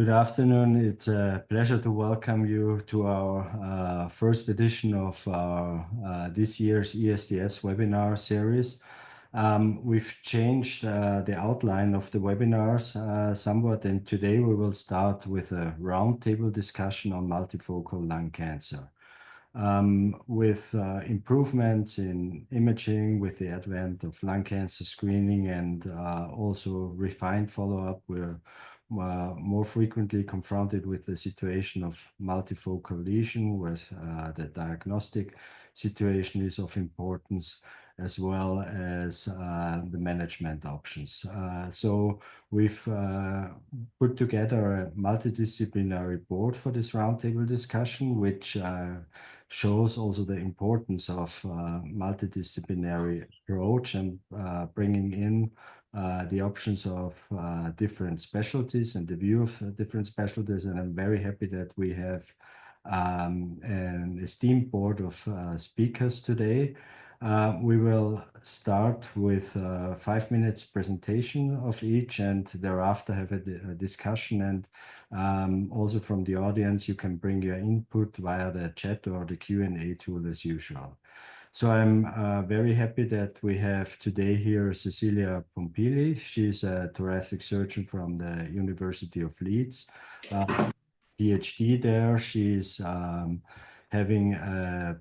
Good afternoon. It's a pleasure to welcome you to our first edition of this year's ESDS webinar series. We've changed the outline of the webinars somewhat, and today we will start with a roundtable discussion on multifocal lung cancer. With improvements in imaging, with the advent of lung cancer screening and also refined follow-up, we're more frequently confronted with the situation of multifocal lesion, where the diagnostic situation is of importance, as well as the management options. So we've put together a multidisciplinary board for this roundtable discussion, which shows also the importance of multidisciplinary approach and bringing in the options of different specialties and the view of different specialties. And I'm very happy that we have an esteemed board of speakers today. We will start with 5 minutes presentation of each, and thereafter have a discussion. And also from the audience, you can bring your input via the chat or the Q&A tool as usual. So I'm very happy that we have today here Cecilia Pompili. She's a thoracic surgeon from the University of Leeds, PhD there. She's having a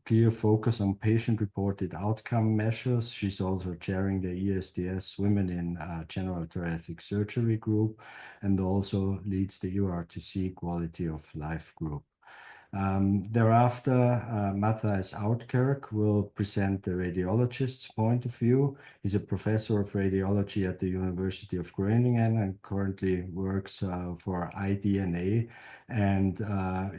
clear focus on patient-reported outcome measures. She's also chairing the ESDS Women in General Thoracic Surgery group, and also leads the URTC Quality of Life group. Thereafter, Matthjs Oudkerk will present the radiologist's point of view. He's a professor of radiology at the University of Groeningen and currently works for iDNA and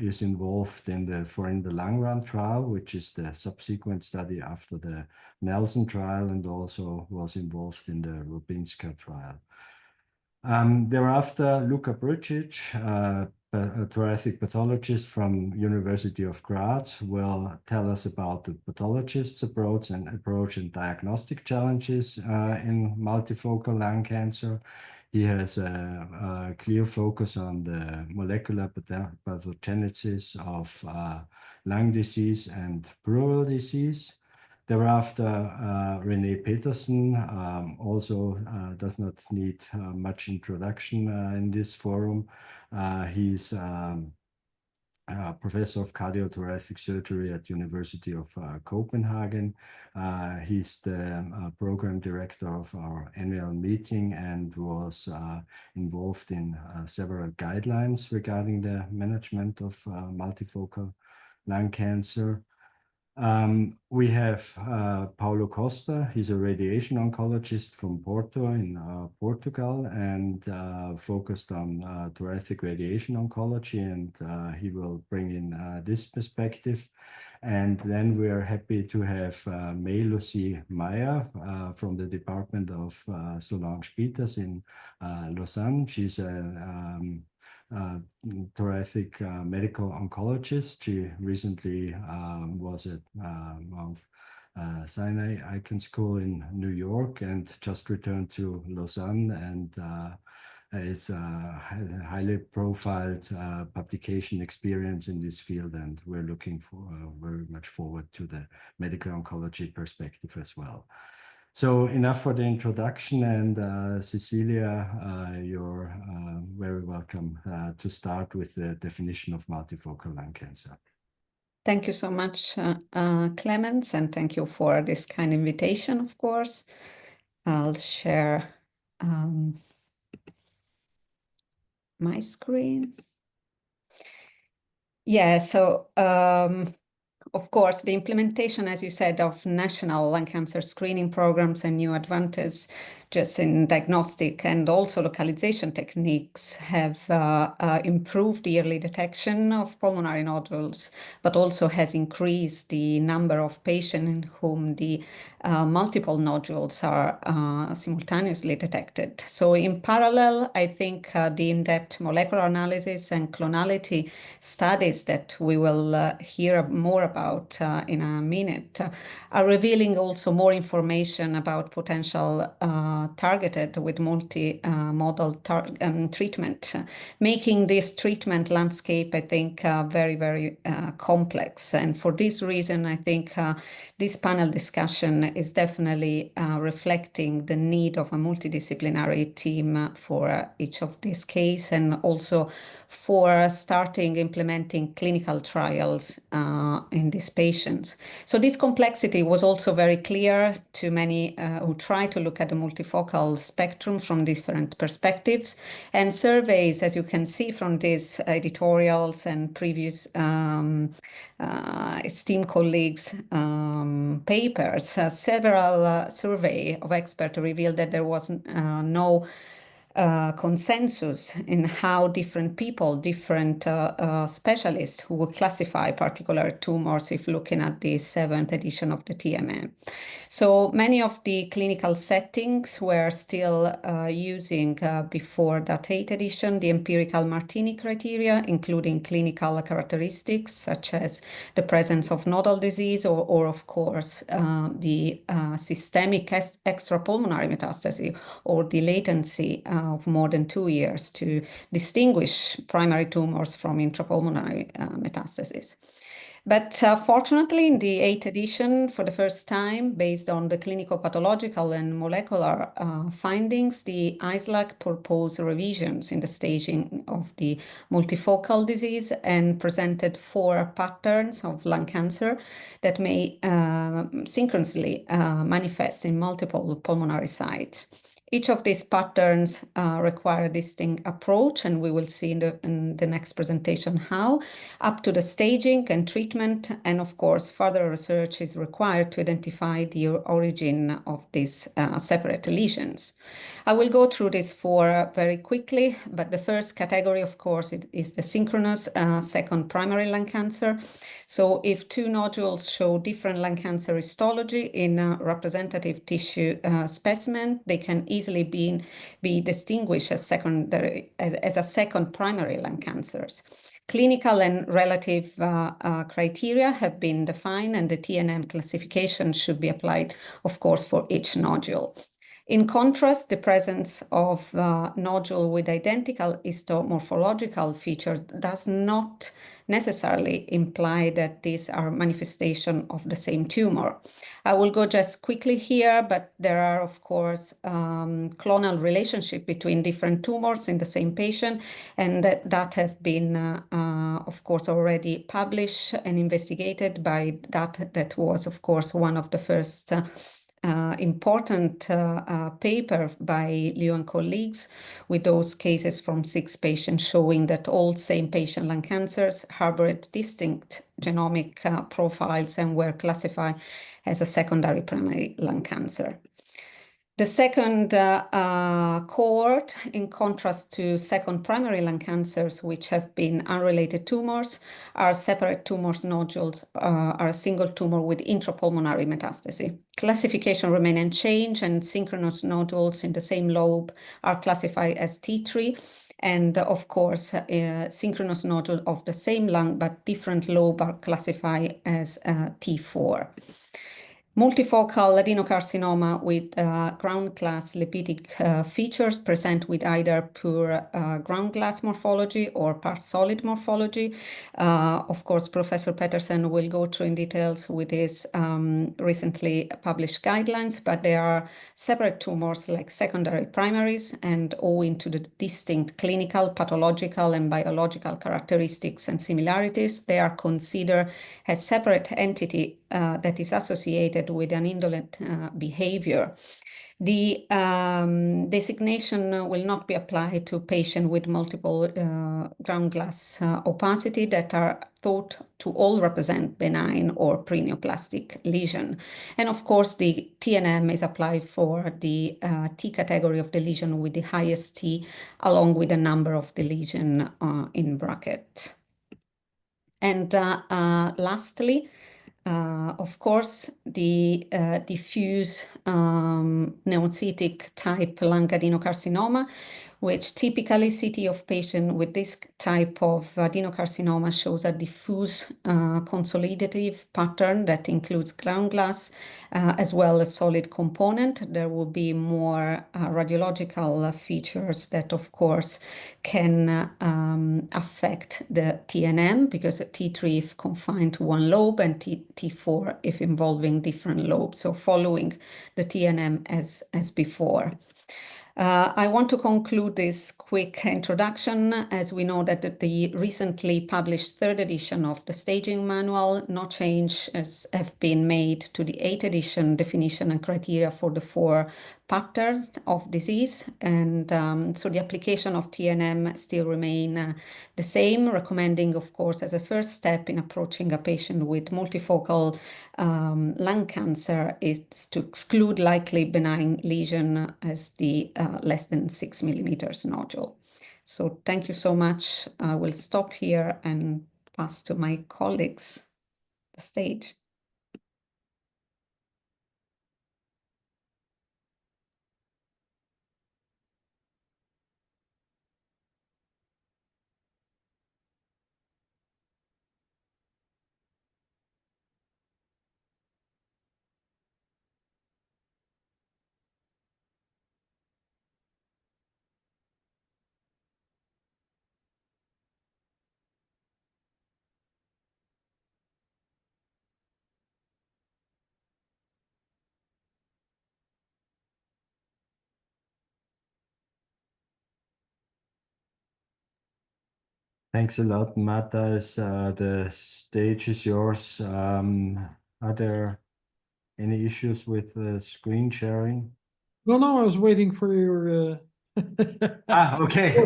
is involved in the For in the Long Run trial, which is the subsequent study after the Nelson trial, and also was involved in the Rubinska trial. Thereafter, Luka Brcic, a thoracic pathologist from University of Graz, will tell us about the pathologist's approach and diagnostic challenges in multifocal lung cancer. He has a clear focus on the molecular pathogenesis of lung disease and pleural disease. Thereafter, Rene Petersen also does not need much introduction in this forum. He's professor of cardiothoracic surgery at University of Copenhagen. He's the program director of our annual meeting and was involved in several guidelines regarding the management of multifocal lung cancer. We have Paulo Costa. He's a radiation oncologist from Porto in Portugal, and focused on thoracic radiation oncology, and he will bring in this perspective. And then we are happy to have Lucie Meyer from the Department of Solange Peters in Lausanne. She's a thoracic medical oncologist. She recently was at Mount Sinai Icahn School in New York and just returned to Lausanne, and is highly profiled publication experience in this field, and we're looking for very much forward to the medical oncology perspective as well. So enough for the introduction, and Cecilia, you're very welcome to start with the definition of multifocal lung cancer. Thank you so much, Clemens, and thank you for this kind invitation, of course. I'll share my screen. Yeah, so of course, the implementation, as you said, of national lung cancer screening programs and new advances just in diagnostic and also localization techniques have improved the early detection of pulmonary nodules, but also has increased the number of patients in whom the multiple nodules are simultaneously detected. So in parallel, I think the in-depth molecular analysis and clonality studies that we will hear more about about in a minute, are revealing also more information about potential targeted with multi-modal treatment, making this treatment landscape, I think, very, very complex. And for this reason, I think this panel discussion is definitely reflecting the need of a multidisciplinary team for each of these cases, and also for starting implementing clinical trials in these patients. So this complexity was also very clear to many who try to look at the multifocal spectrum from different perspectives. And surveys, as you can see from these editorials and previous esteemed colleagues' papers, several surveys of experts revealed that there was no consensus in how different people, different specialists who will classify particular tumors if looking at the 7th edition of the TMM. So many of the clinical settings were still using, before that 8th edition, the empirical Martini criteria, including clinical characteristics such as the presence of nodal disease or of course, the systemic extrapulmonary metastasis or the latency of more than 2 years to distinguish primary tumors from intrapulmonary metastases. But fortunately, in the 8th edition, for the first time, based on the clinical pathological and molecular findings, the ISLAC proposed revisions in the staging of the multifocal disease and presented 4 patterns of lung cancer that may synchronously manifest in multiple pulmonary sites. Each of these patterns require a distinct approach, and we will see in the next presentation how, up to the staging and treatment, and of course, further research is required to identify the origin of these separate lesions. I will go through this 4 very quickly, but the first category, of course, is the synchronous second primary lung cancer. So if 2 nodules show different lung cancer histology in a representative tissue specimen, they can easily be distinguished as a second primary lung cancers. Clinical and relative criteria have been defined, and the TNM classification should be applied, of course, for each nodule. In contrast, the presence of nodule with identical histomorphological features does not necessarily imply that these are manifestation of the same tumor. I will go just quickly here, but there are, of course, clonal relationship between different tumors in the same patient, and that have been, of course, already published and investigated by that was, of course, one of the first important paper by Liu and colleagues with those cases from 6 patients showing that all same patient lung cancers harbored distinct genomic profiles and were classified as a secondary primary lung cancer. The second cohort, in contrast to second primary lung cancers, which have been unrelated tumors, are separate tumors nodules, are a single tumor with intrapulmonary metastasis. Classification remain unchanged, and synchronous nodules in the same lobe are classified as T3. And of course, synchronous nodule of the same lung but different lobe are classified as T4. Multifocal adenocarcinoma with ground glass lipidic features present with either pure ground glass morphology or part solid morphology. Of course, Professor Petersen will go through in details with his recently published guidelines, but there are separate tumors like secondary primaries, and owing to the distinct clinical, pathological, and biological characteristics and similarities, they are considered as separate entity that is associated with an indolent behavior. The designation will not be applied to patients with multiple ground glass opacity that are thought to all represent benign or preneoplastic lesion. And of course, the TNM is applied for the T category of the lesion with the highest T, along with the number of the lesion in bracket. And lastly, of course, the diffuse neocytic type lung adenocarcinoma, which typically CT of patient with this type of adenocarcinoma shows a diffuse consolidative pattern that includes ground glass as well as solid component. There will be more radiological features that, of course, can affect the TNM, because T3 if confined to one lobe and T4 if involving different lobes, so following the TNM as before. I want to conclude this quick introduction as we know that the recently published 3rd edition of the staging manual, no changes have been made to the 8th edition definition and criteria for the 4 patterns of disease, and so the application of TNM still remain the same, recommending, of course, as a first step in approaching a patient with multifocal lung cancer is to exclude likely benign lesion as the less than 6 millimeters nodule. So thank you so much. I will stop here and pass to my colleagues the stage. Thanks a lot, Matthjs. The stage is yours. Are there any issues with screen sharing? No, I was waiting for your. Okay.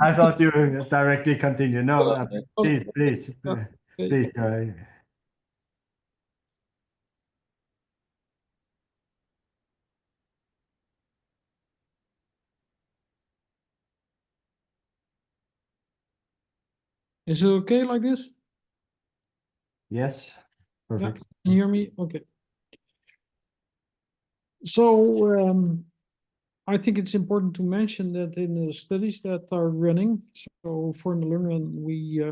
I thought you would directly continue. No, please. Is it okay like this? Yes, perfect. Yeah. Can you hear me? Okay. So I think it's important to mention that in the studies that are running, so for the Netherlands, we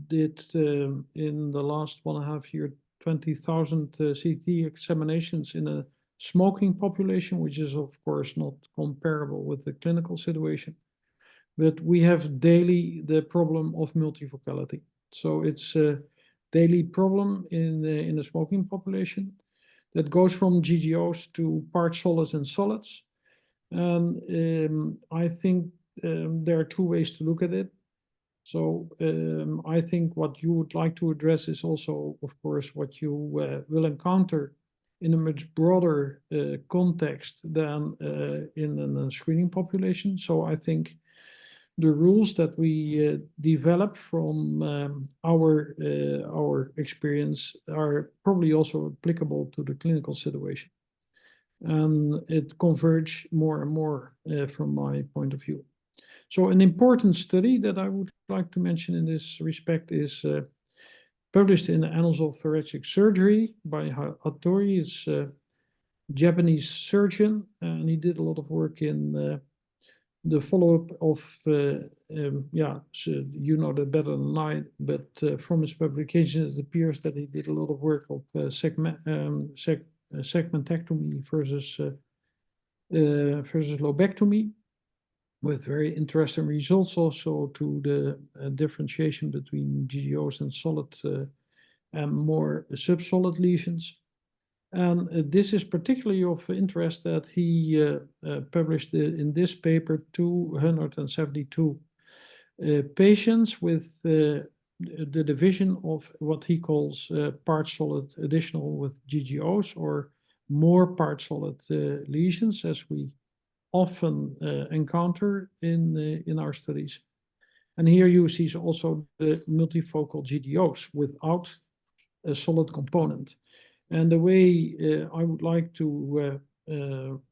did in the last 1.5 years 20,000 CT examinations in a smoking population, which is of course not comparable with the clinical situation. But we have daily the problem of multifocality. So it's a daily problem in the smoking population that goes from GGOs to part solids and solids. And I think there are 2 ways to look at it. So I think what you would like to address is also, of course, what you will encounter in a much broader context than in a screening population. So I think the rules that we develop from our experience are probably also applicable to the clinical situation. And it converges more and more from my point of view. So an important study that I would like to mention in this respect is published in the Annals of Thoracic Surgery by Hattori. It's a Japanese surgeon, and he did a lot of work in the follow-up of, so you know that better than I, but from his publications, it appears that he did a lot of work of segmentectomy versus lobectomy, with very interesting results also to the differentiation between GGOs and solid and more subsolid lesions. And this is particularly of interest that he published in this paper 272 patients with the division of what he calls part solid additional with GGOs, or more part solid lesions, as we often encounter in our studies. And here you see also the multifocal GGOs without a solid component. And the way I would like to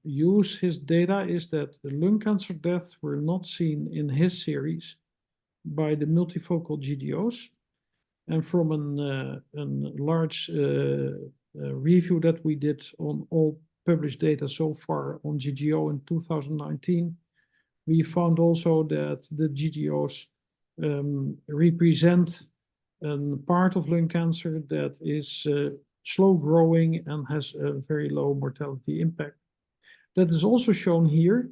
use his data is that the lung cancer deaths were not seen in his series by the multifocal GGOs. And from a large review that we did on all published data so far on GGO in 2019, we found also that the GGOs represent a part of lung cancer that is slow growing and has a very low mortality impact. That is also shown here.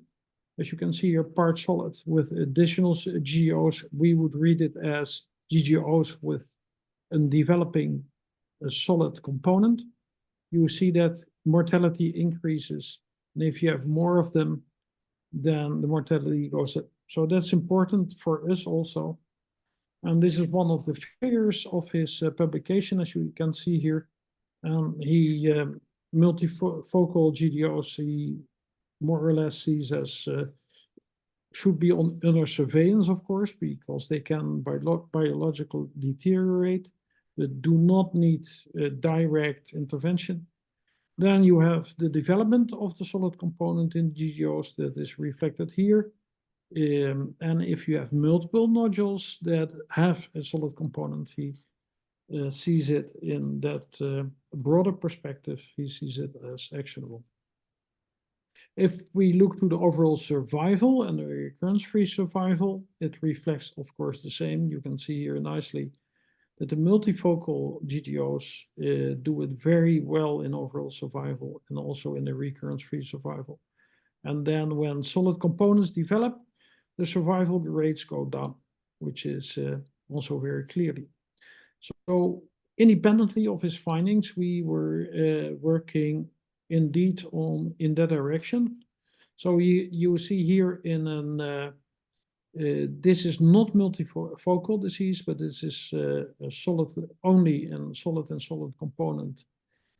As you can see here, part solid with additional GGOs. We would read it as GGOs with a developing a solid component. You see that mortality increases. And if you have more of them, then the mortality goes up. So that's important for us also. And this is one of the figures of his publication, as you can see here. He multifocal GDOs, he more or less sees as should be under surveillance, of course, because they can biologically deteriorate, but do not need direct intervention. Then you have the development of the solid component in GGOs that is reflected here. And if you have multiple nodules that have a solid component, he sees it in that broader perspective, he sees it as actionable. If we look to the overall survival and the recurrence-free survival, it reflects, of course, the same. You can see here nicely that the multifocal GGOs do it very well in overall survival and also in the recurrence-free survival. And then when solid components develop, the survival rates go down, which is also very clearly. So independently of his findings, we were working indeed in that direction. So you see here in an this is not multifocal disease, but this is a solid only and solid component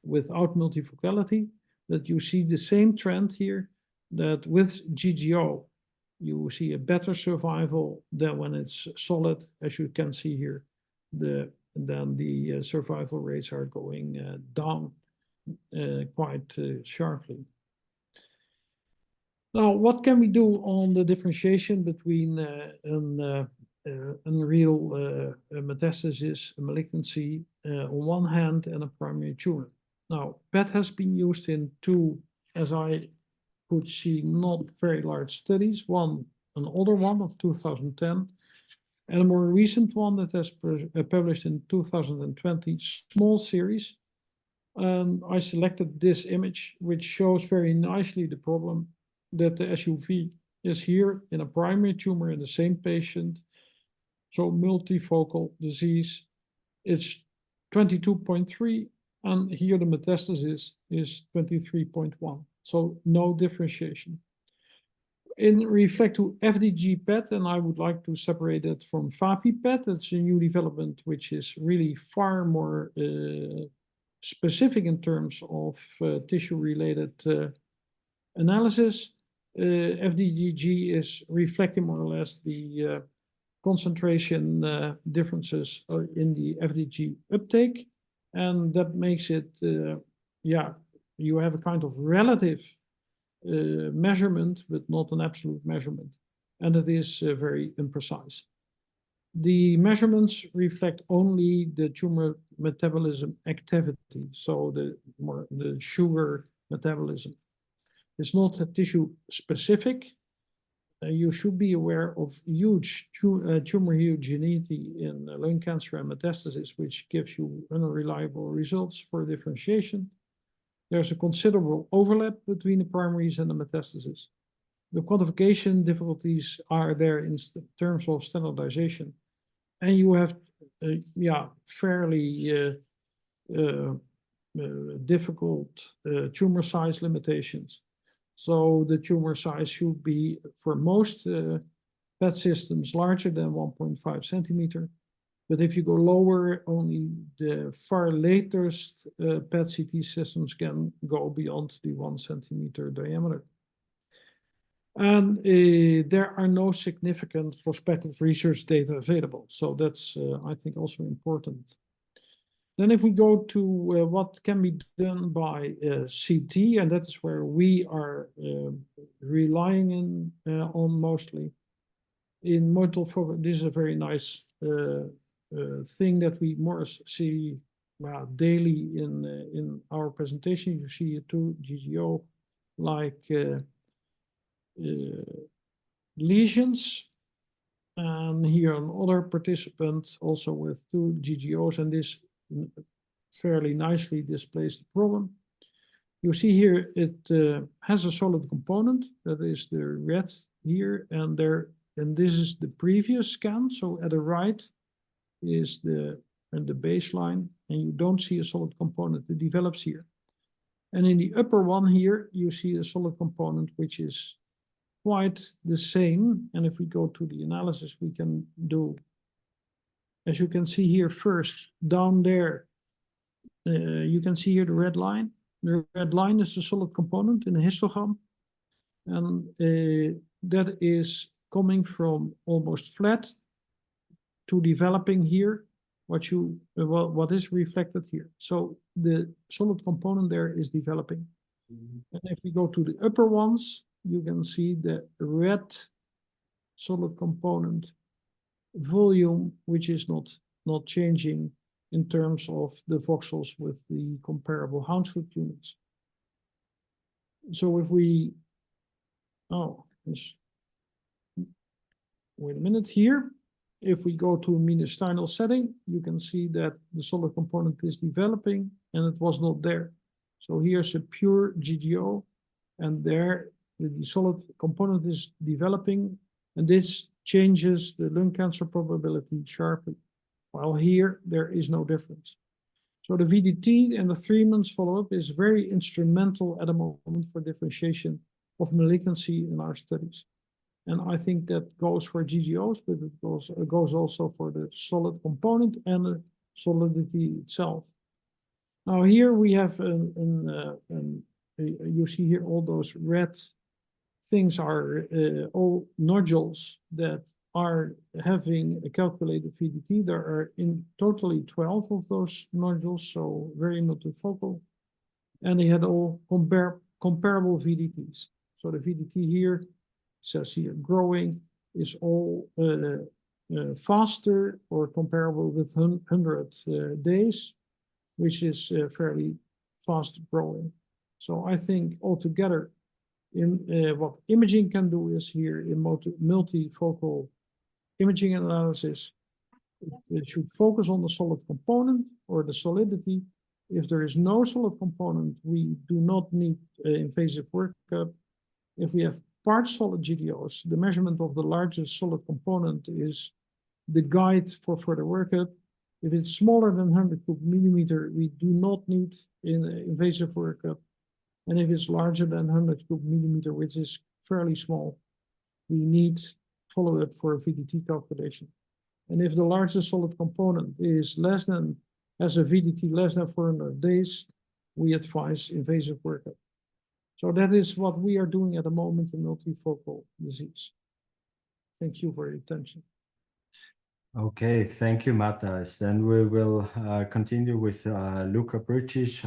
without multifocality. That you see the same trend here, that with GGO you see a better survival than when it's solid, as you can see here. Then the survival rates are going down quite sharply. Now, what can we do on the differentiation between unreal metastasis, a malignancy on one hand, and a primary tumor? Now, PET has been used in two, as I could see, not very large studies. One, an older one of 2010, and a more recent one that has published in 2020, small series. I selected this image, which shows very nicely the problem that the SUV is here in a primary tumor in the same patient. So multifocal disease, it's 22.3, and here the metastasis is 23.1. So no differentiation. In respect to FDG PET, and I would like to separate it from FAPI PET, it's a new development which is really far more specific in terms of tissue-related analysis. FDG is reflecting more or less the concentration differences in the FDG uptake, and that makes it, you have a kind of relative measurement, but not an absolute measurement, and it is very imprecise. The measurements reflect only the tumor metabolism activity, so the sugar metabolism. It's not a tissue specific. You should be aware of huge tumor heterogeneity in lung cancer and metastasis, which gives you unreliable results for differentiation. There's a considerable overlap between the primaries and the metastasis. The quantification difficulties are there in terms of standardization. And you have, fairly difficult tumor size limitations. So the tumor size should be, for most PET systems, larger than 1.5 centimeter. But if you go lower, only the far latest PET-CT systems can go beyond the 1 centimeter diameter. And there are no significant prospective research data available. So that's, I think, also important. Then if we go to what can be done by CT, and that is where we are relying on mostly. In multifocal, this is a very nice thing that we more see daily in our presentation. You see it too, GGO, like lesions. And here another participant also with 2 GGOs, and this fairly nicely displays the problem. You see here it has a solid component, that is the red here, and this is the previous scan. So at the right is the baseline, and you don't see a solid component that develops here. And in the upper one here, you see a solid component which is quite the same. And if we go to the analysis, we can do, as you can see here first, down there, you can see here the red line. The red line is the solid component in the histogram. And that is coming from almost flat to developing here, what is reflected here. So the solid component there is developing. And if we go to the upper ones, you can see the red solid component volume, which is not changing in terms of the voxels with the comparable Hounsfield units. So if we, wait a minute here. If we go to a mediastinal setting, you can see that the solid component is developing and it was not there. So here's a pure GGO, and there the solid component is developing, and this changes the lung cancer probability sharply, while here there is no difference. So the VDT and the 3 months follow-up is very instrumental at the moment for differentiation of malignancy in our studies. And I think that goes for GGOs, but it goes also for the solid component and the solidity itself. Now here we have, you see here all those red things are all nodules that are having a calculated VDT. There are in totally 12 of those nodules, so very multifocal. And they had all comparable VDTs. So the VDT here, says here growing, is all faster or comparable with 100 days, which is fairly fast growing. So I think altogether, what imaging can do is here in multifocal imaging analysis, it should focus on the solid component or the solidity. If there is no solid component, we do not need invasive workup. If we have part solid GDOs, the measurement of the largest solid component is the guide for further workup. If it's smaller than 100 µm, we do not need invasive workup. And if it's larger than 100 µm, which is fairly small, we need follow-up for a VDT calculation. And if the largest solid component is has a VDT less than 400 days, we advise invasive workup. So that is what we are doing at the moment in multifocal disease. Thank you for your attention. Okay, thank you, Matthjs. Then we will continue with Luka Brcic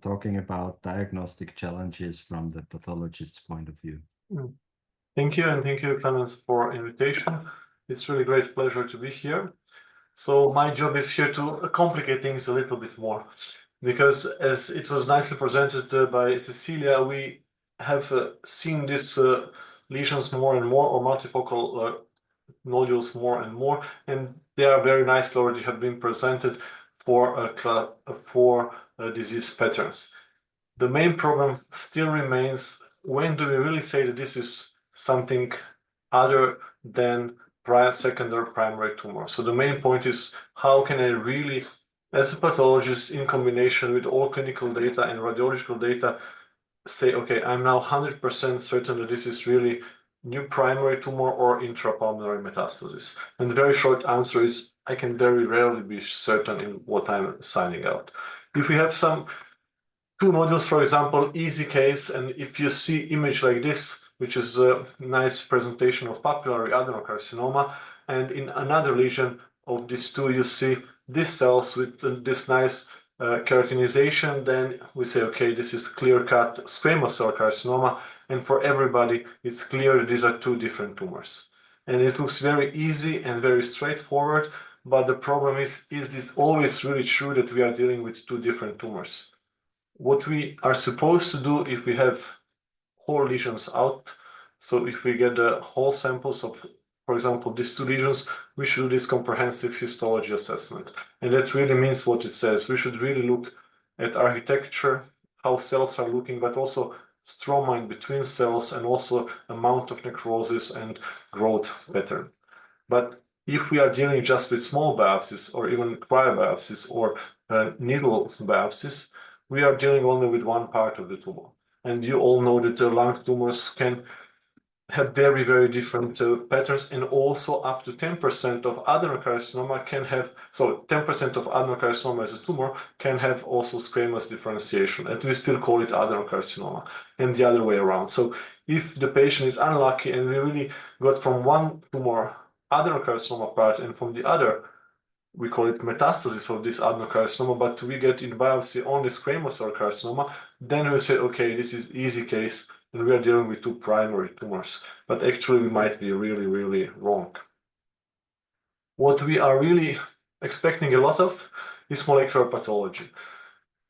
talking about diagnostic challenges from the pathologist's point of view. Thank you, and thank you, Clemens, for invitation. It's really great pleasure to be here. So my job is here to complicate things a little bit more, because as it was nicely presented by Cecilia, we have seen these lesions more and more, or multifocal nodules more and more, and they are very nicely already have been presented for disease patterns. The main problem still remains, when do we really say that this is something other than secondary primary tumor? So the main point is, how can I really, as a pathologist, in combination with all clinical data and radiological data, say, okay, I'm now 100% certain that this is really new primary tumor or intrapulmonary metastasis? And the very short answer is, I can very rarely be certain in what I'm signing out. If we have some 2 nodules, for example, easy case, and if you see image like this, which is a nice presentation of papillary adenocarcinoma, and in another lesion of these 2, you see these cells with this nice keratinization, then we say, okay, this is clear-cut squamous cell carcinoma, and for everybody, it's clear these are 2 different tumors. And it looks very easy and very straightforward, but the problem is this always really true that we are dealing with 2 different tumors? What we are supposed to do if we have whole lesions out So if we get the whole samples of, for example, these two lesions, we should do this comprehensive histology assessment. And that really means what it says. We should really look at architecture, how cells are looking, but also stroma in between cells, and also amount of necrosis and growth pattern. But if we are dealing just with small biopsies or even cryobiopsies or needle biopsies, we are dealing only with one part of the tumor. And you all know that the lung tumors can have very, very different patterns, and also up to 10% of adenocarcinoma can have, so 10% of adenocarcinoma as a tumor can have also squamous differentiation, and we still call it adenocarcinoma, and the other way around. So if the patient is unlucky and we really got from one tumor adenocarcinoma part, and from the other, we call it metastasis of this adenocarcinoma, but we get in biopsy only squamous cell carcinoma, then we say, okay, this is easy case, and we are dealing with two primary tumors. But actually, we might be really, really wrong. What we are really expecting a lot of is molecular pathology.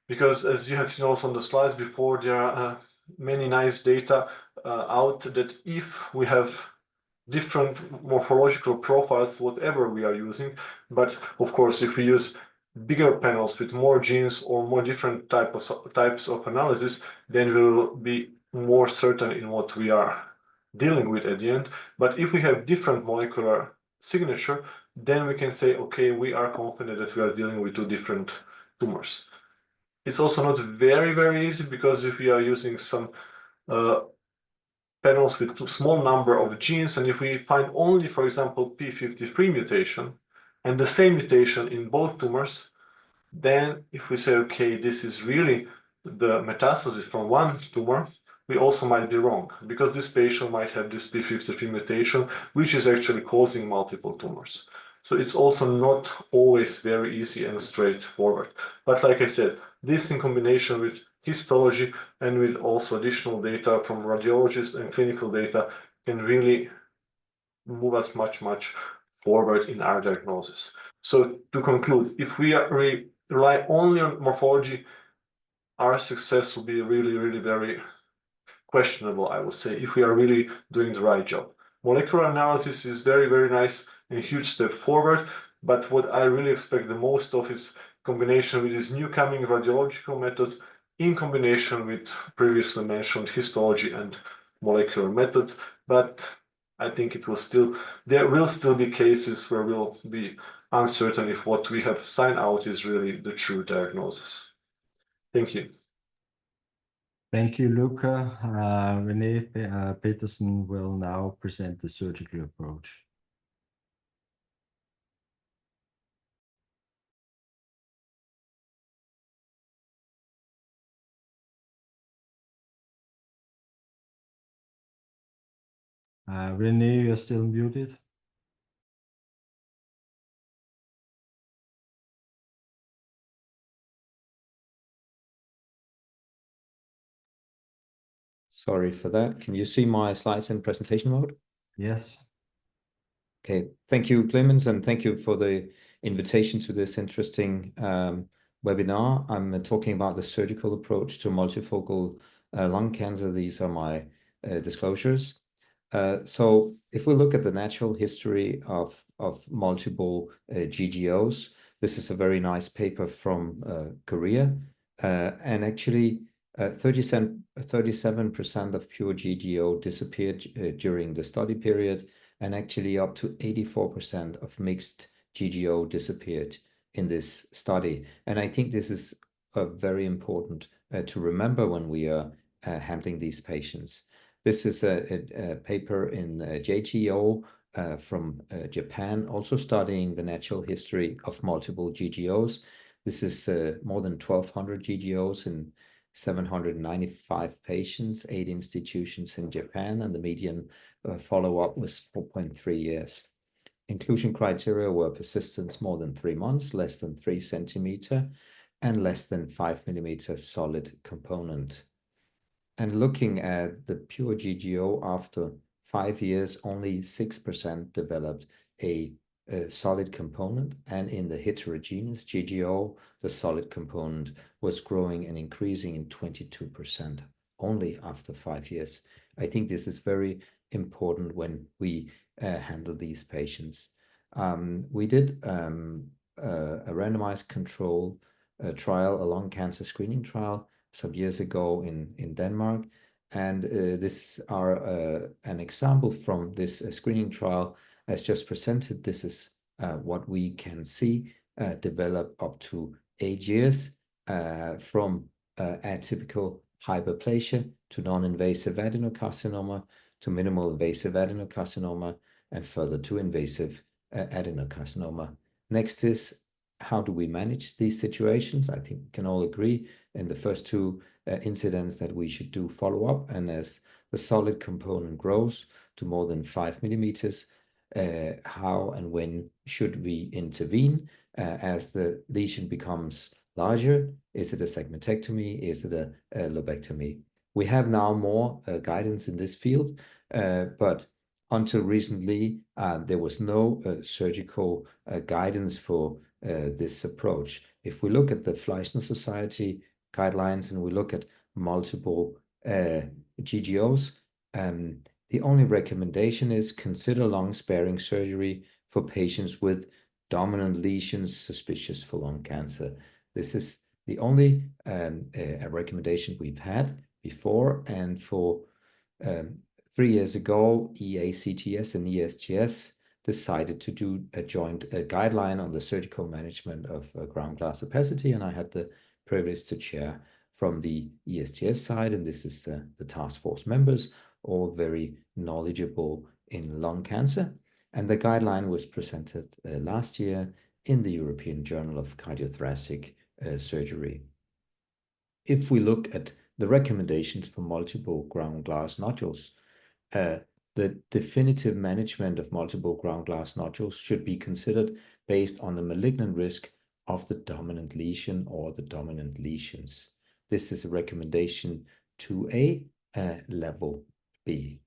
Because as you have seen also on the slides before, there are many nice data out that if we have different morphological profiles, whatever we are using, but of course, if we use bigger panels with more genes or more different types of analysis, then we will be more certain in what we are dealing with at the end. But if we have different molecular signature, then we can say, okay, we are confident that we are dealing with two different tumors. It's also not very, very easy, because if we are using some panels with a small number of genes, and if we find only, for example, p53 mutation and the same mutation in both tumors, then if we say, okay, this is really the metastasis from one tumor, we also might be wrong, because this patient might have this p53 mutation, which is actually causing multiple tumors. So it's also not always very easy and straightforward. But like I said, this in combination with histology and with also additional data from radiologists and clinical data can really move us much, much forward in our diagnosis. So to conclude, if we rely only on morphology, our success will be really, really very questionable, I would say, if we are really doing the right job. Molecular analysis is very, very nice and a huge step forward, but what I really expect the most of is combination with these new coming radiological methods in combination with previously mentioned histology and molecular methods. But I think there will still be cases where we'll be uncertain if what we have signed out is really the true diagnosis. Thank you. Thank you, Luka. Rene Petersen will now present the surgical approach. Rene, you're still muted. Sorry for that. Can you see my slides in presentation mode? Yes. Okay, thank you, Clemens, and thank you for the invitation to this interesting webinar. I'm talking about the surgical approach to multifocal lung cancer. These are my disclosures. So if we look at the natural history of multiple GGOs, this is a very nice paper from Korea, and actually 37% of pure GGO disappeared during the study period, and actually up to 84% of mixed GGO disappeared in this study. And I think this is very important to remember when we are handling these patients. This is a paper in JGO from Japan, also studying the natural history of multiple GGOs. This is more than 1,200 GGOs in 795 patients, 8 institutions in Japan, and the median follow-up was 4.3 years. Inclusion criteria were persistence more than 3 months, less than 3 centimeter, and less than 5 millimeter solid component. And looking at the pure GGO, after 5 years, only 6% developed a solid component, and in the heterogeneous GGO, the solid component was growing and increasing in 22%. only after 5 years. I think this is very important when we handle these patients. We did a randomized control trial, a lung cancer screening trial, some years ago in Denmark. And this are an example from this screening trial as just presented. This is what we can see develop up to 8 years from atypical hyperplasia to non-invasive adenocarcinoma to minimal invasive adenocarcinoma and further to invasive adenocarcinoma. Next is, how do we manage these situations? I think we can all agree in the first two incidents that we should do follow-up, and as the solid component grows to more than 5 millimeters, how and when should we intervene as the lesion becomes larger? Is it a segmentectomy? Is it a lobectomy? We have now more guidance in this field, but until recently, there was no surgical guidance for this approach. If we look at the Fleishner Society guidelines and we look at multiple GGOs, the only recommendation is consider lung-sparing surgery for patients with dominant lesions suspicious for lung cancer. This is the only a recommendation we've had before, and for 3 years ago, EACTS and ESGS decided to do a joint guideline on the surgical management of ground glass opacity, and I had the privilege to chair from the ESGS side, and this is the task force members, all very knowledgeable in lung cancer. And the guideline was presented last year in the European Journal of Cardiothoracic Surgery. If we look at the recommendations for multiple ground glass nodules, the definitive management of multiple ground glass nodules should be considered based on the malignant risk of the dominant lesion or the dominant lesions. This is a recommendation 2A, level B.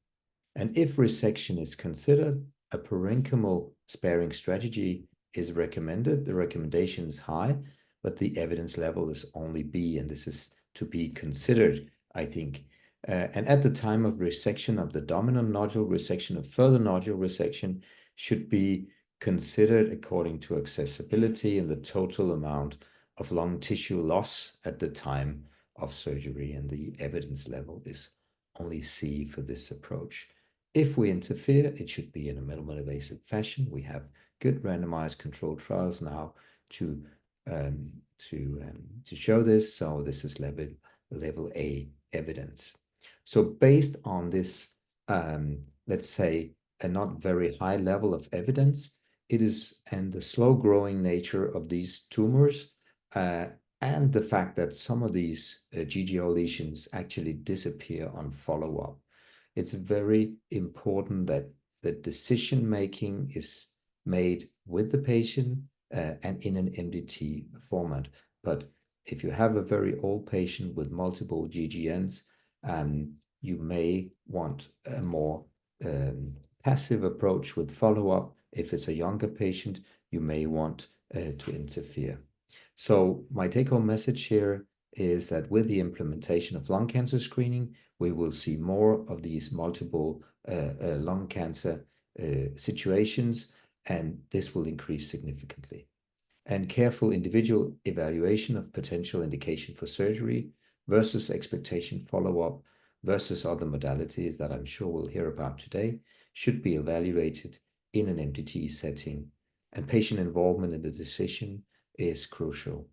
And if resection is considered, a parenchymal sparing strategy is recommended. The recommendation is high, but the evidence level is only B, and this is to be considered, I think. And at the time of resection of the dominant nodule, resection of further nodule resection should be considered according to accessibility and the total amount of lung tissue loss at the time of surgery, and the evidence level is only C for this approach. If we interfere, it should be in a minimally invasive fashion. We have good randomized controlled trials now to show this. So this is level A evidence. So based on this, let's say, a not very high level of evidence, it is, and the slow growing nature of these tumors, and the fact that some of these GGO lesions actually disappear on follow-up, it's very important that the decision making is made with the patient and in an MDT format. But if you have a very old patient with multiple GGNs, you may want a more passive approach with follow-up. If it's a younger patient, you may want to interfere. So my take-home message here is that with the implementation of lung cancer screening, we will see more of these multiple lung cancer situations, and this will increase significantly. And careful individual evaluation of potential indication for surgery versus expectation follow-up versus other modalities that I'm sure we'll hear about today should be evaluated in an MDT setting, and patient involvement in the decision is crucial.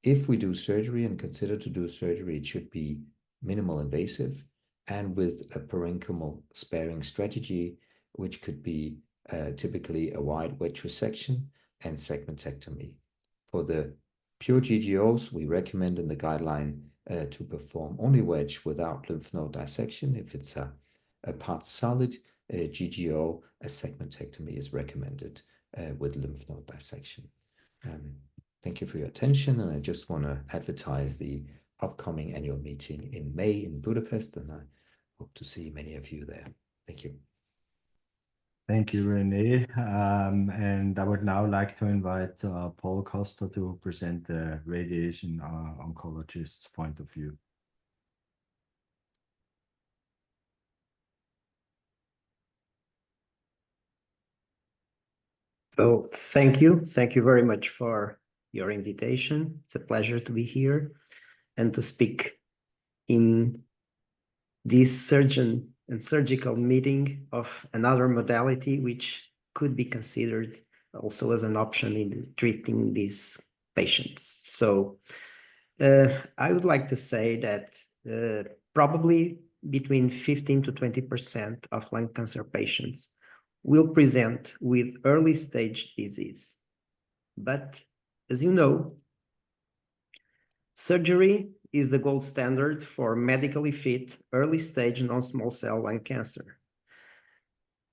If we do surgery and consider to do surgery, it should be minimal invasive and with a parenchymal sparing strategy, which could be typically a wide wedge resection and segmentectomy. For the pure GGOs, we recommend in the guideline to perform only wedge without lymph node dissection. If it's a part solid GGO, a segmentectomy is recommended with lymph node dissection. Thank you for your attention, and I just want to advertise the upcoming annual meeting in May in Budapest, and I hope to see many of you there. Thank you. Thank you, Rene. And I would now like to invite Paulo Costa to present the radiation oncologist's point of view. So thank you. Thank you very much for your invitation. It's a pleasure to be here and to speak in this surgeon and surgical meeting of another modality, which could be considered also as an option in treating these patients. So I would like to say that probably between 15 to 20% of lung cancer patients will present with early stage disease. But as you know, surgery is the gold standard for medically fit early stage non-small cell lung cancer.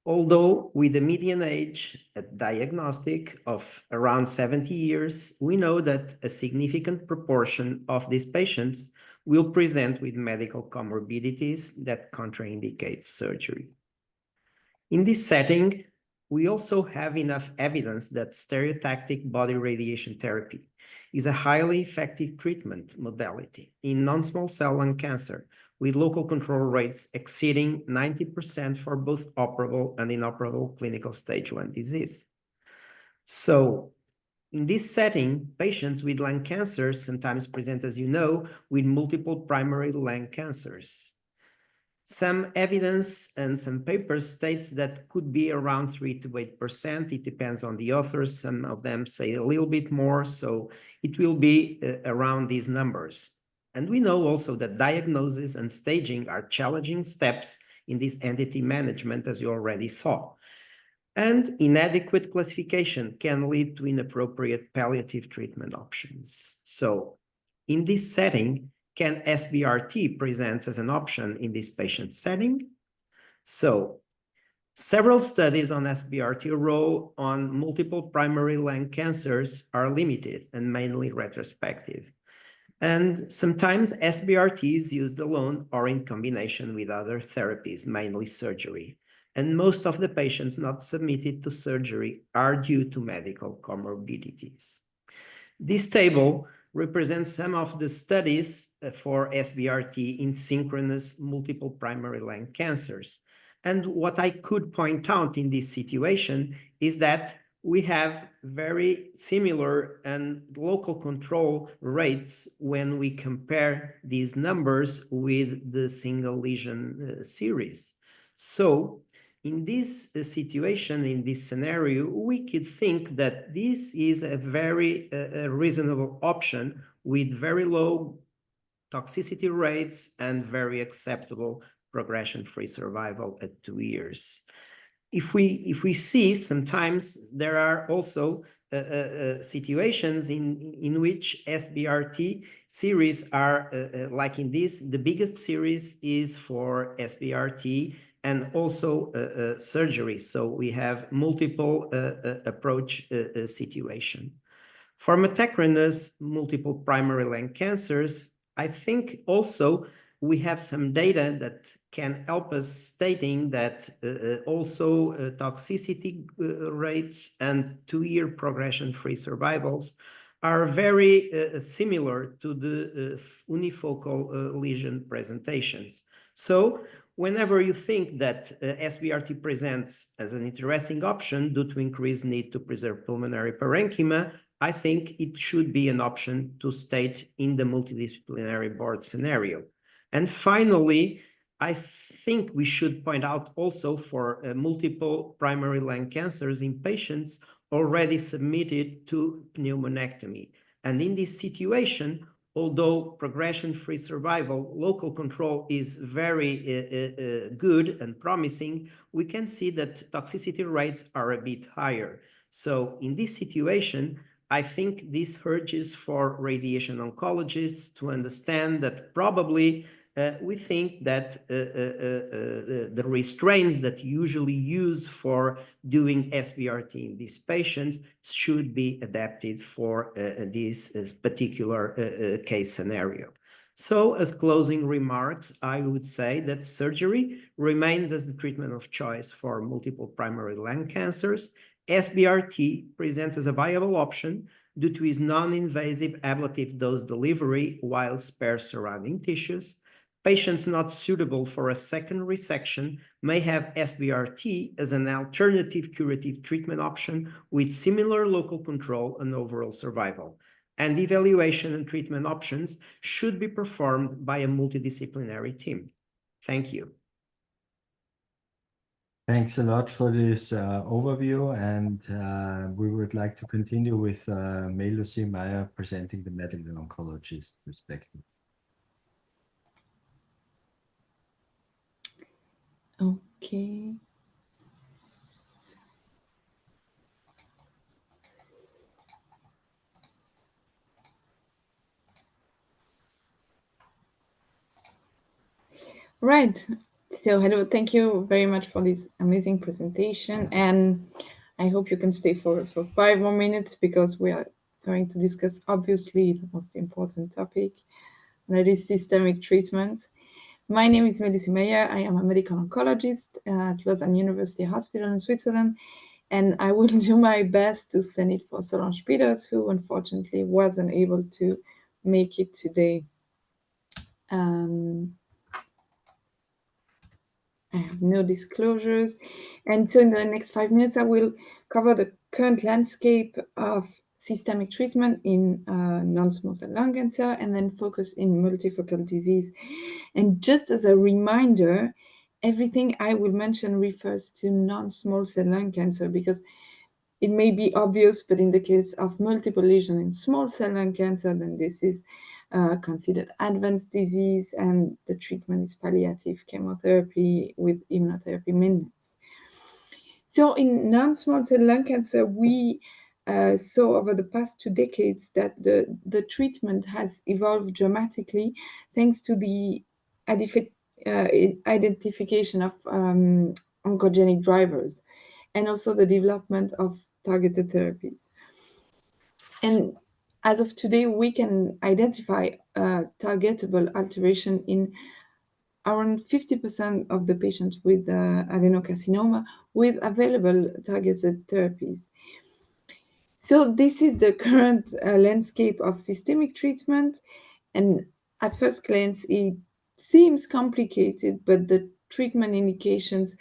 Although with a median age at diagnostic of around 70 years, we know that a significant proportion of these patients will present with medical comorbidities that contraindicate surgery. In this setting, we also have enough evidence that stereotactic body radiation therapy is a highly effective treatment modality in non-small cell lung cancer, with local control rates exceeding 90% for both operable and inoperable clinical stage 1 disease. So in this setting, patients with lung cancer sometimes present, as you know, with multiple primary lung cancers. Some evidence and some papers states that could be around 3 to 8%. It depends on the authors. Some of them say a little bit more, so it will be around these numbers. And we know also that diagnosis and staging are challenging steps in this entity management, as you already saw. And inadequate classification can lead to inappropriate palliative treatment options. So in this setting, can SBRT present as an option in this patient setting? So several studies on SBRT role on multiple primary lung cancers are limited and mainly retrospective. And sometimes SBRT is used alone or in combination with other therapies, mainly surgery. And most of the patients not submitted to surgery are due to medical comorbidities. This table represents some of the studies for SBRT in synchronous multiple primary lung cancers. And what I could point out in this situation is that we have very similar and local control rates when we compare these numbers with the single lesion series. So in this situation, in this scenario, we could think that this is a very reasonable option with very low toxicity rates and very acceptable progression-free survival at 2 years. If we see, sometimes there are also situations in which SBRT series are like in this, the biggest series is for SBRT and also surgery. So we have multiple approach situation. For metachronous multiple primary lung cancers, I think also we have some data that can help us stating that also toxicity rates and 2-year progression-free survivals are very similar to the unifocal lesion presentations. So whenever you think that SBRT presents as an interesting option due to increased need to preserve pulmonary parenchyma, I think it should be an option to state in the multidisciplinary board scenario. And finally, I think we should point out also for multiple primary lung cancers in patients already submitted to pneumonectomy. And in this situation, although progression-free survival, local control is very good and promising, we can see that toxicity rates are a bit higher. So in this situation, I think this urges for radiation oncologists to understand that probably we think that the restraints that usually use for doing SBRT in these patients should be adapted for this particular case scenario. So as closing remarks, I would say that surgery remains as the treatment of choice for multiple primary lung cancers. SBRT presents as a viable option due to its non-invasive ablative dose delivery while spares surrounding tissues. Patients not suitable for a second resection may have SBRT as an alternative curative treatment option with similar local control and overall survival. And evaluation and treatment options should be performed by a multidisciplinary team. Thank you. Thanks a lot for this overview, and we would like to continue with Lucie Meyer presenting the medical oncologist perspective. Okay. Right. So hello, thank you very much for this amazing presentation, and I hope you can stay for us for 5 more minutes because we are going to discuss obviously the most important topic, that is systemic treatment. My name is Lucie Meyer. I am a medical oncologist at Lausanne University Hospital in Switzerland, and I will do my best to send it for Solange Peters, who unfortunately wasn't able to make it today. I have no disclosures. And so in the next 5 minutes, I will cover the current landscape of systemic treatment in non-small cell lung cancer and then focus in multifocal disease. And just as a reminder, everything I will mention refers to non-small cell lung cancer because it may be obvious, but in the case of multiple lesion in small cell lung cancer, then this is considered advanced disease, and the treatment is palliative chemotherapy with immunotherapy maintenance. So in non-small cell lung cancer, we saw over the past 2 decades that the treatment has evolved dramatically thanks to the identification of oncogenic drivers and also the development of targeted therapies. And as of today, we can identify targetable alteration in around 50% of the patients with adenocarcinoma with available targeted therapies. So this is the current landscape of systemic treatment. And at first glance, it seems complicated, but the treatment indications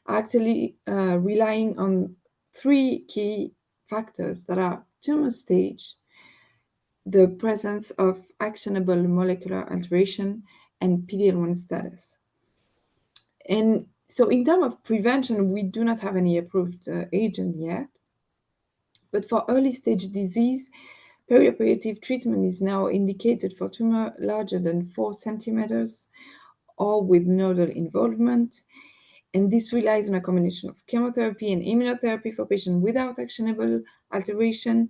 are actually relying on 3 key factors that are tumor stage, the presence of actionable molecular alteration, and PD-L1 status. And so in terms of prevention, we do not have any approved agent yet. But for early stage disease, perioperative treatment is now indicated for tumor larger than 4 centimeters or with nodal involvement. And this relies on a combination of chemotherapy and immunotherapy for patients without actionable alteration.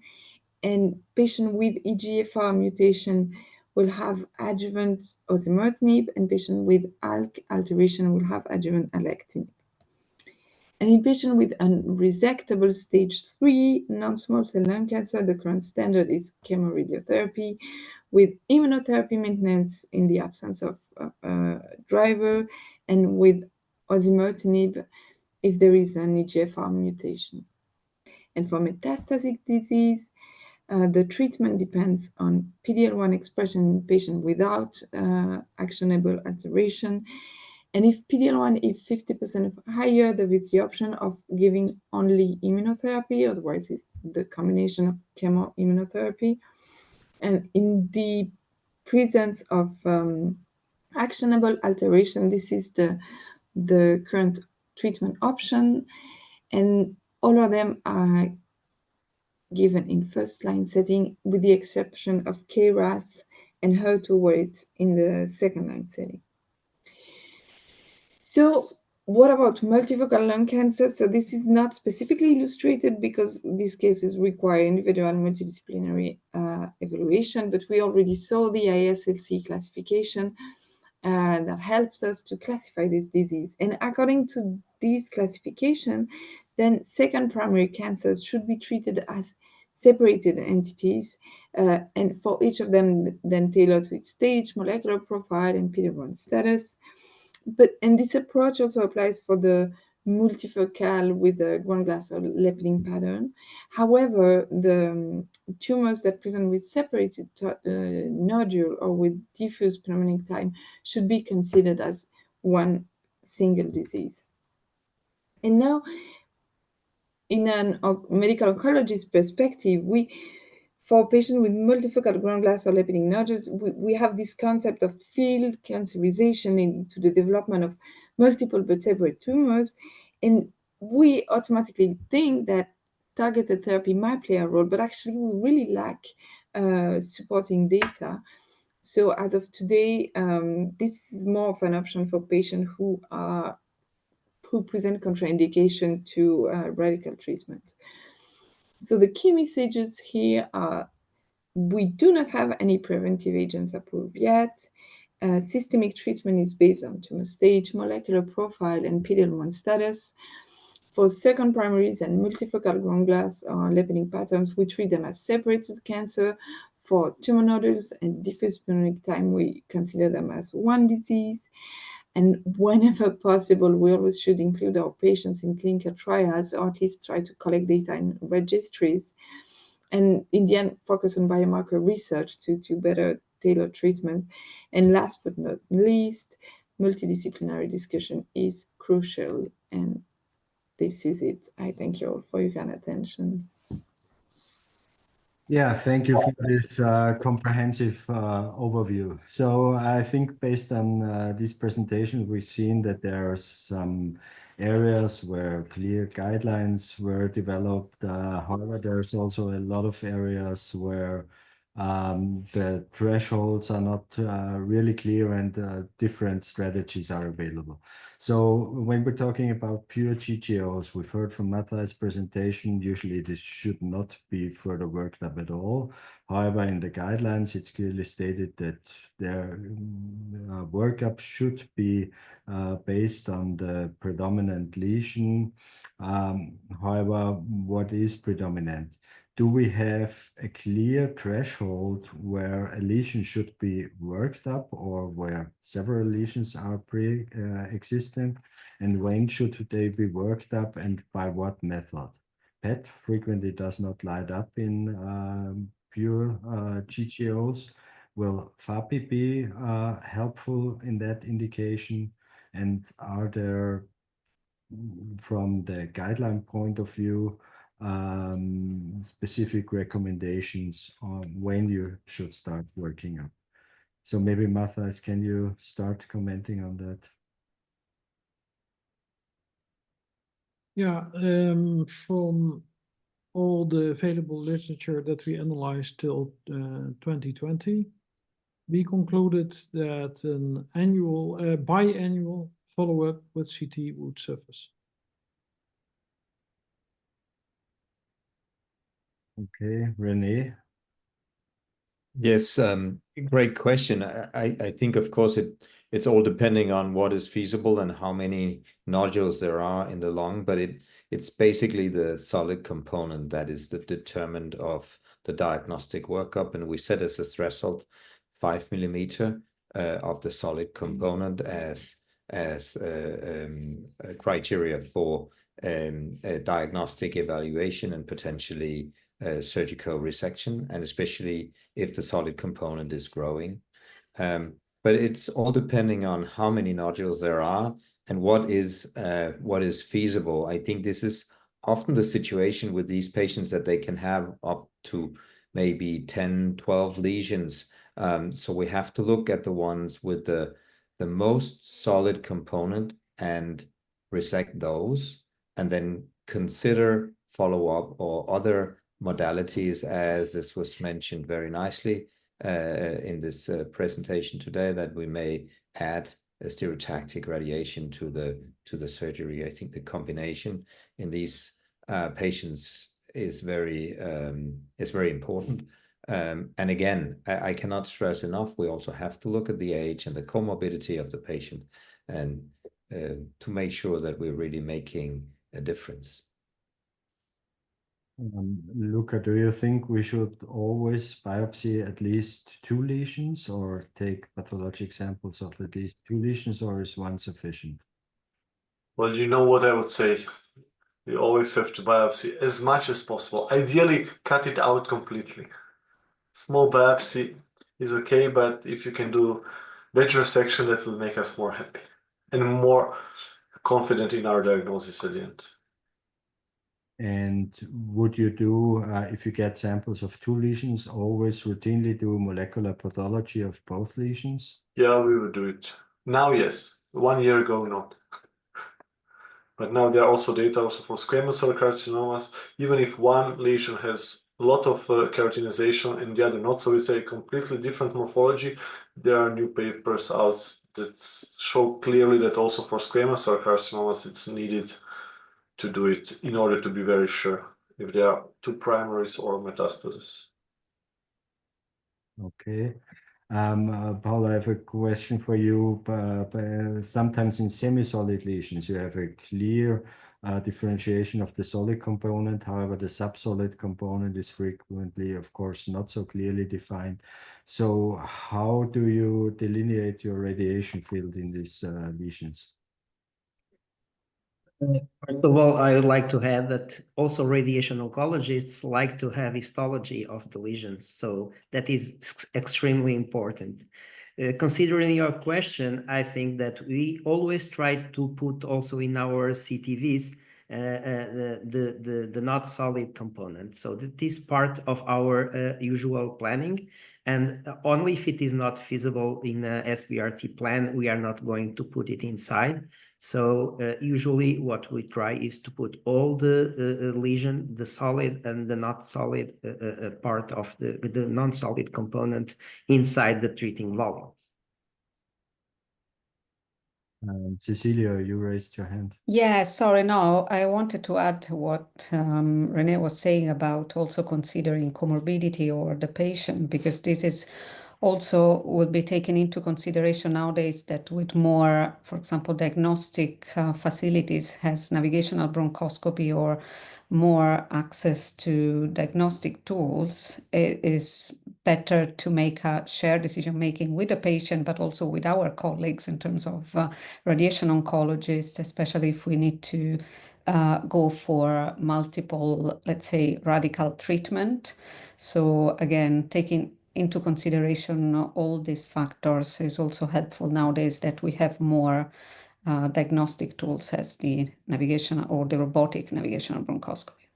And patients with EGFR mutation will have adjuvant osimertinib, and patients with ALK alteration will have adjuvant alectinib. And in patients with unresectable stage 3 non-small cell lung cancer, the current standard is chemoradiotherapy with immunotherapy maintenance in the absence of driver, and with osimertinib if there is an EGFR mutation. And for metastatic disease, the treatment depends on PD-L1 expression in patients without actionable alteration. And if PD-L1 is 50% higher, there is the option of giving only immunotherapy, otherwise it's the combination of chemo-immunotherapy. And in the presence of actionable alteration, this is the current treatment option, and all of them are given in first-line setting, with the exception of KRAS and HER2, where it's in the second-line setting. So what about multifocal lung cancer? So this is not specifically illustrated because these cases require individual multidisciplinary evaluation, but we already saw the ISLC classification that helps us to classify this disease. And according to this classification, then second primary cancers should be treated as separated entities, and for each of them then tailored to its stage, molecular profile, and PD-L1 status. And this approach also applies for the multifocal with a ground glass or lepeling pattern. However, the tumors that present with separated nodule or with diffuse pneumonic time should be considered as one single disease. And now, in a medical oncologist perspective, for patients with multifocal ground glass or lepeling nodules, we have this concept of field cancerization into the development of multiple but separate tumors. And we automatically think that targeted therapy might play a role, but actually we really lack supporting data. So as of today, this is more of an option for patients who present contraindication to radical treatment. So the key messages here are: we do not have any preventive agents approved yet. Systemic treatment is based on tumor stage, molecular profile, and PD-L1 status. For second primaries and multifocal ground glass or lepeling patterns, we treat them as separated cancer. For tumor nodules and diffuse pneumonic time, we consider them as one disease. And whenever possible, we always should include our patients in clinical trials, or at least try to collect data in registries. And in the end, focus on biomarker research to better tailor treatment. And last but not least, multidisciplinary discussion is crucial. And this is it. I thank you all for your kind attention. Yeah, thank you for this comprehensive overview. So I think based on this presentation, we've seen that there are some areas where clear guidelines were developed. However, there's also a lot of areas where the thresholds are not really clear and different strategies are available. So when we're talking about pure GGOs, we've heard from Matthjs' presentation, usually this should not be further worked up at all. However, in the guidelines, it's clearly stated that their workup should be based on the predominant lesion. However, what is predominant? Do we have a clear threshold where a lesion should be worked up or where several lesions are pre-existent? And when should they be worked up and by what method? PET frequently does not light up in pure GGOs. Will FAPI be helpful in that indication? And are there, from the guideline point of view, specific recommendations on when you should start working up? So maybe Matthjs, can you start commenting on that? Yeah, from all the available literature that we analyzed till 2020, we concluded that an annual, biannual follow-up with CT would suffice. Okay, Rene. Yes, great question. I think, of course, it's all depending on what is feasible and how many nodules there are in the lung, but it's basically the solid component that is the determinant of the diagnostic workup. And we set as a threshold 5 millimeter of the solid component as a criteria for a diagnostic evaluation and potentially surgical resection, and especially if the solid component is growing. But it's all depending on how many nodules there are and what is feasible. I think this is often the situation with these patients, that they can have up to maybe 10, 12 lesions. So we have to look at the ones with the most solid component and resect those, and then consider follow-up or other modalities, as this was mentioned very nicely in this presentation today, that we may add a stereotactic radiation to the surgery. I think the combination in these patients is very important. And again, I cannot stress enough, we also have to look at the age and the comorbidity of the patient, and to make sure that we're really making a difference. Luka, do you think we should always biopsy at least 2 lesions or take pathologic samples of at least 2 lesions, or is one sufficient? Well, you know what I would say. You always have to biopsy as much as possible. Ideally, cut it out completely. Small biopsy is okay, but if you can do better resection, that will make us more happy and more confident in our diagnosis at the end. And would you do, if you get samples of 2 lesions, always routinely do molecular pathology of both lesions? Yeah, we would do it. Now, yes. 1 year ago, not. But now there are also data also for squamous cell carcinomas. Even if one lesion has a lot of keratinization and the other not, so it's a completely different morphology, there are new papers out that show clearly that also for squamous cell carcinomas, it's needed to do it in order to be very sure if there are 2 primaries or metastasis. Okay. Paulo, I have a question for you. Sometimes in semi-solid lesions, you have a clear differentiation of the solid component. However, the subsolid component is frequently, of course, not so clearly defined. So how do you delineate your radiation field in these lesions? First of all, I would like to add that also radiation oncologists like to have histology of the lesions, so that is extremely important. Considering your question, I think that we always try to put also in our CTVs the not solid component. So that is part of our usual planning, and only if it is not feasible in a SBRT plan, we are not going to put it inside. So usually what we try is to put all the lesion, the solid and the not solid part of the non-solid component inside the treating volumes. Cecilia, you raised your hand. Yeah, sorry, no, I wanted to add to what Rene was saying about also considering comorbidity or the patient, because this is also would be taken into consideration nowadays that with more, for example, diagnostic facilities has navigational bronchoscopy or more access to diagnostic tools, it is better to make a shared decision making with the patient, but also with our colleagues in terms of radiation oncologists, especially if we need to go for multiple, let's say, radical treatment. So again, taking into consideration all these factors is also helpful nowadays that we have more diagnostic tools as the navigation or the robotic navigational bronchoscopy.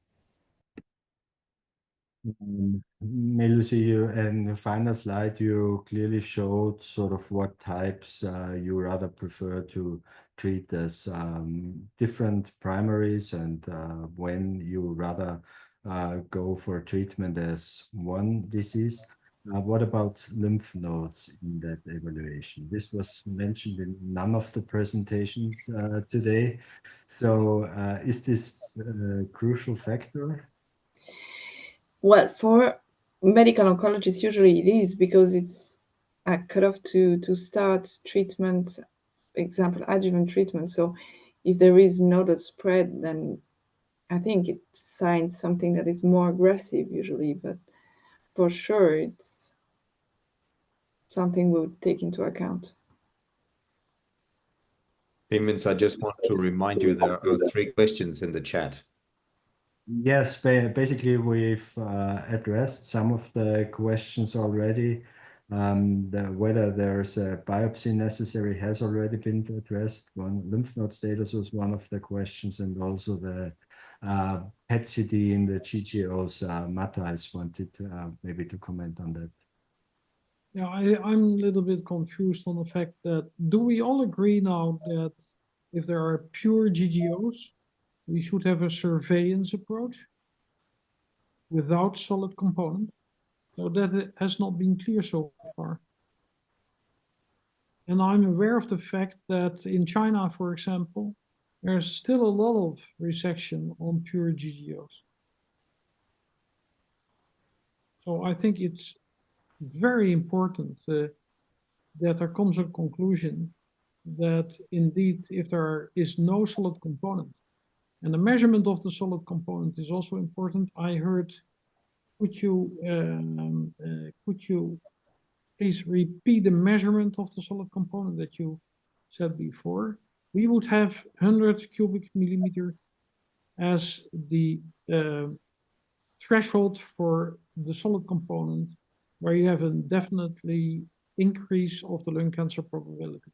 Lucie, you in the final slide, you clearly showed sort of what types you rather prefer to treat as different primaries and when you rather go for treatment as one disease. What about lymph nodes in that evaluation? This was mentioned in none of the presentations today. So is this a crucial factor? Well, for medical oncologists, usually it is because it's a cutoff to start treatment, for example, adjuvant treatment. So if there is nodal spread, then I think it signs something that is more aggressive usually, but for sure it's something we would take into account. Clemens, I just want to remind you there are 3 questions in the chat. Yes, basically we've addressed some of the questions already. Whether there's a biopsy necessary has already been addressed. One lymph node status was one of the questions, and also the PET-CT in the GGOs. Matthjs wanted maybe to comment on that. Yeah, I'm a little bit confused on the fact that, do we all agree now that if there are pure GGOs, we should have a surveillance approach without solid component? So that has not been clear so far. And I'm aware of the fact that in China, for example, there's still a lot of resection on pure GGOs. So I think it's very important that there comes a conclusion that indeed, if there is no solid component, and the measurement of the solid component is also important. I heard, could you please repeat the measurement of the solid component that you said before? we would have 100 cubic millimeter as the threshold for the solid component, where you have a definitely increase of the lung cancer probability.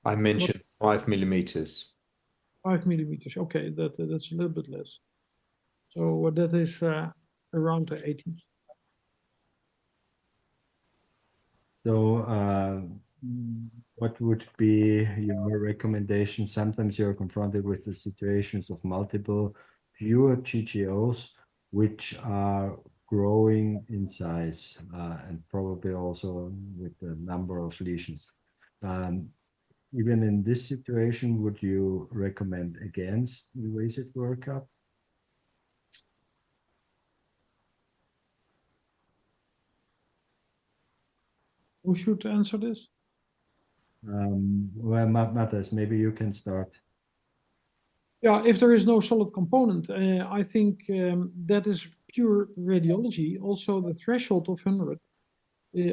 I mentioned 5 millimeters. 5 millimeters, okay, that's a little bit less. So that is around 80. So what would be your recommendation? Sometimes you're confronted with the situations of multiple pure GGOs, which are growing in size and probably also with the number of lesions. Even in this situation, would you recommend against invasive workup? Who should answer this? Well, Matthjs, maybe you can start. Yeah, if there is no solid component, I think that is pure radiology. Also, the threshold of 100.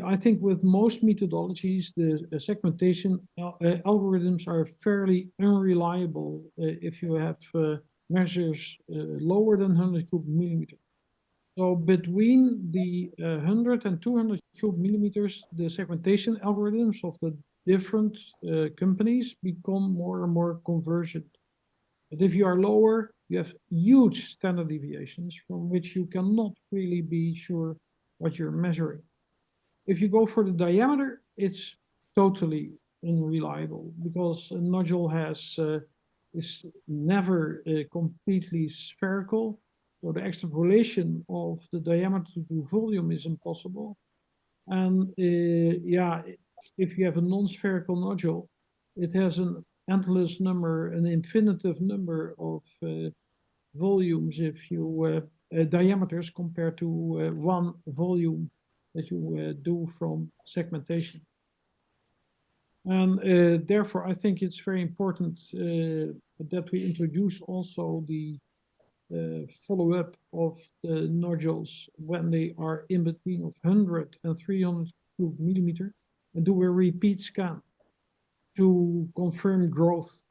I think with most methodologies, the segmentation algorithms are fairly unreliable if you have measures lower than 100 cubic millimeters. So between the 100 and 200 cubic millimeters, the segmentation algorithms of the different companies become more and more convergent. But if you are lower, you have huge standard deviations from which you cannot really be sure what you're measuring. If you go for the diameter, it's totally unreliable because a nodule is never completely spherical. So the extrapolation of the diameter to volume is impossible. And yeah, if you have a non-spherical nodule, it has an endless number, an infinitive number of volumes if you diameters compared to one volume that you do from segmentation. And therefore, I think it's very important that we introduce also the follow-up of the nodules when they are in between of 100 and 300 cubic millimeter and do a repeat scan to confirm growth.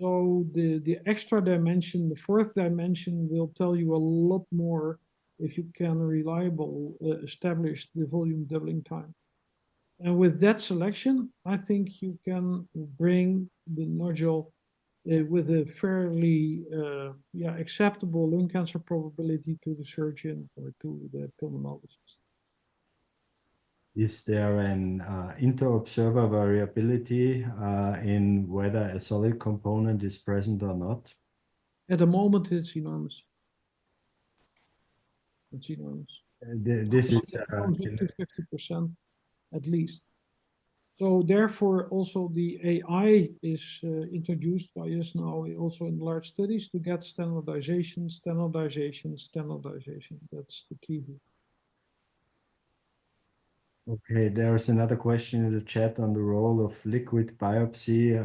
So the extra dimension, the fourth dimension, will tell you a lot more if you can reliable establish the volume doubling time. And with that selection, I think you can bring the nodule with a fairly acceptable lung cancer probability to the surgeon or to the pulmonologist. Is there an inter-observer variability in whether a solid component is present or not? At the moment, it's enormous. It's enormous. This is to 50% at least. So therefore, also the AI is introduced by us now, also in large studies, to get standardization, standardization, standardization. That's the key here. Okay, there's another question in the chat on the role of liquid biopsy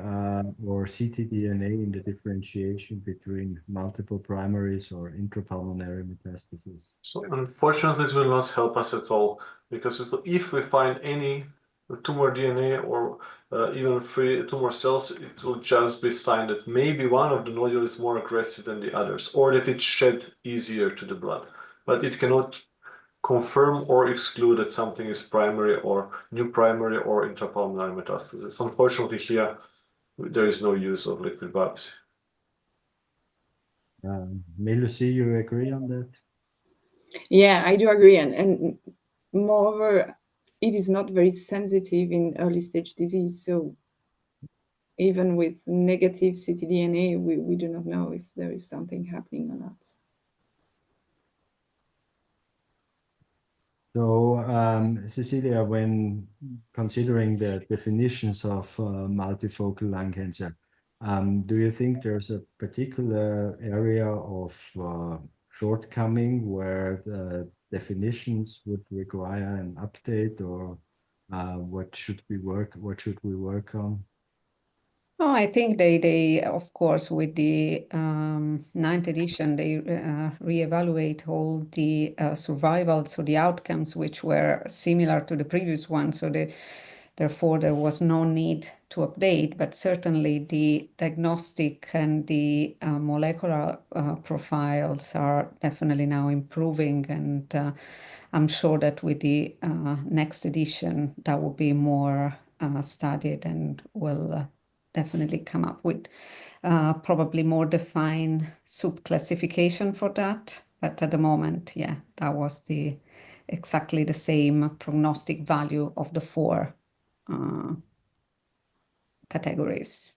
or ctDNA in the differentiation between multiple primaries or intrapulmonary metastases. So unfortunately, it will not help us at all, because if we find any tumor DNA or even free tumor cells, it will just be sign that maybe one of the nodules is more aggressive than the others, or that it's shed easier to the blood. But it cannot confirm or exclude that something is primary or new primary or intrapulmonary metastasis. Unfortunately, here there is no use of liquid biopsy. Lucie, you agree on that? Yeah, I do agree. And moreover, it is not very sensitive in early stage disease. So even with negative ctDNA, we do not know if there is something happening or not. So, Cecilia, when considering the definitions of multifocal lung cancer, do you think there's a particular area of shortcoming where the definitions would require an update, or what should we work on? Oh, I think they of course, with the 9th edition, they reevaluate all the survival, so the outcomes which were similar to the previous one. So Therefore, there was no need to update, but certainly the diagnostic and the molecular profiles are definitely now improving, and I'm sure that with the next edition, that will be more studied and will definitely come up with probably more defined sub-classification for that. But at the moment, yeah, that was exactly the same prognostic value of the 4 categories.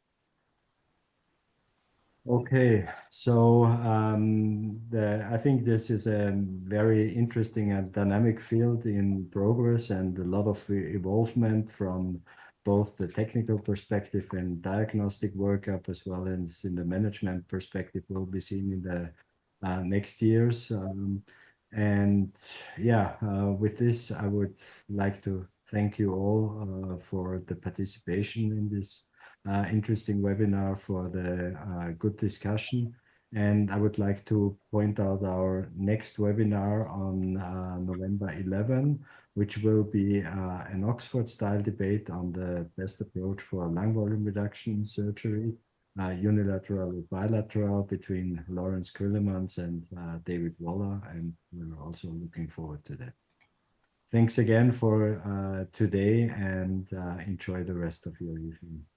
Okay, so I think this is a very interesting and dynamic field in progress, and a lot of evolvement from both the technical perspective and diagnostic workup, as well as in the management perspective, will be seen in the next years. And yeah, with this, I would like to thank you all for the participation in this interesting webinar, for the good discussion. And I would like to point out our next webinar on November 11, which will be an Oxford-style debate on the best approach for lung volume reduction surgery, unilateral or bilateral, between Lawrence Kuhlemans and David Waller, and we're also looking forward to that. Thanks again for today, and enjoy the rest of your evening.